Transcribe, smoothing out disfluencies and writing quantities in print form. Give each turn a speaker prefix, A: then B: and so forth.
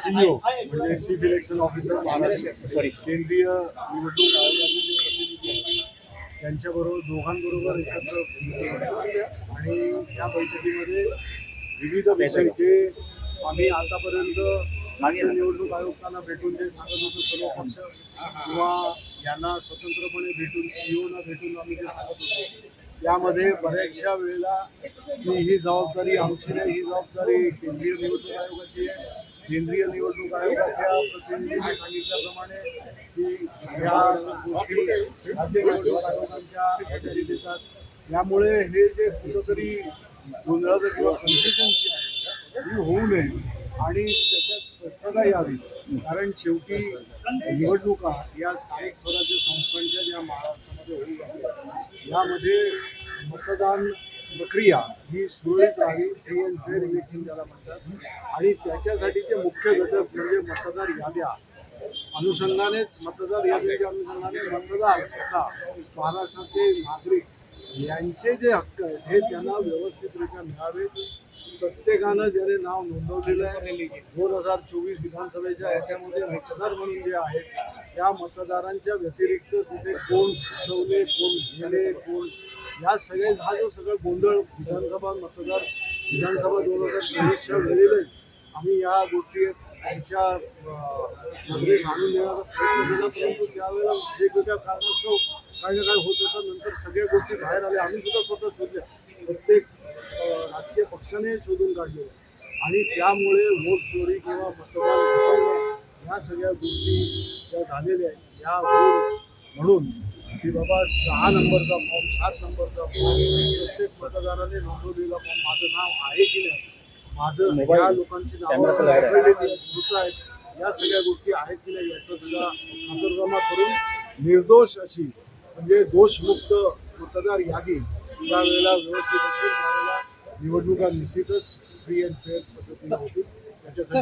A: CEO म्हणजे chief election officer Maharashtra केंद्रीय निवडणूक आयोगाचे जे प्रतिनिधी आहेत त्यांच्याबरोबर दोघांबरोबर एकत्र भेटलो आणि या बैठकीमध्ये विविध विषय जे आम्ही आतापर्यंत राज्य निवडणूक आयुक्तांना भेटून जे सांगत होतो सर्व पक्ष किंवा यांना स्वतंत्रपणे भेटून CEOना भेटून आम्ही जे सांगत होतो यामध्ये बऱ्याचशा वेळेला की ही जबाबदारी आमची नाही, ही जबाबदारी केंद्रीय निवडणूक आयोगाची आहे. केंद्रीय निवडणूक आयोगाच्या प्रतिनिधींनी सांगितल्याप्रमाणे की या गोष्टी राज्य निवडणूक आयोगाच्या अधिकारी देतात. यामुळे हे जे कुठंतरी गोंधळाचं किंवा कन्फ्युजनची आहे ही होऊ नये आणि त्याच्यात स्पष्टता यावी. कारण शेवटी निवडणुका या स्थानिक स्वराज्य संस्थांच्या ज्या महाराष्ट्रामध्ये होऊ लागल्या यामध्ये मतदान प्रक्रिया ही सुरळीत राहावी, फ्री अँड फेअर इलेक्शन ज्याला म्हणतात आणि त्याच्यासाठीचे मुख्य घटक म्हणजे मतदार याद्या अनुषंगानेच मतदार यादीच्या अनुषंगाने मतदार स्वतः महाराष्ट्राचे नागरिक यांचे जे हक्क आहेत हे त्यांना व्यवस्थितरित्या मिळावे. प्रत्येकानं ज्याने नाव नोंदवलेलं आहे 2024 विधानसभेच्या याच्यामध्ये मतदार म्हणून जे आहेत त्या मतदारांच्या व्यतिरिक्त तिथे कोण फसवले, कोण गेले, कोण या सगळे हा जो सगळं गोंधळ विधानसभा मतदार विधानसभा 2023च्या वेळेला आम्ही या गोष्टी त्यांच्या नजरेस आणून देण्याचा प्रयत्न केला. परंतु त्यावेळेला वेगवेगळ्या कारणास्तव काही ना काय होत होतं. नंतर सगळ्या गोष्टी बाहेर आल्या. आम्ही सुद्धा स्वतः शोधल्या, प्रत्येक राजकीय पक्षाने शोधून काढले आणि त्यामुळे वोट चोरी किंवा मतदार घुसवणं ह्या सगळ्या गोष्टी ज्या झालेल्या आहेत या म्हणून की बाबा 6 नंबरचा फॉर्म 7 नंबरचा फॉर्म प्रत्येक मतदाराने नोंदवलेला फॉर्म माझं नाव आहे की नाही, माझं या लोकांची नावं होत आहेत या सगळ्या गोष्टी आहेत की नाही याचा सुद्धा खातरजमा करून निर्दोष अशी म्हणजे दोषमुक्त मतदार यादी ज्या वेळेला व्यवस्थित असेल त्यावेळेला निवडणुका निश्चितच फ्री अँड फेअर पद्धतीने होतील. त्याच्यासाठी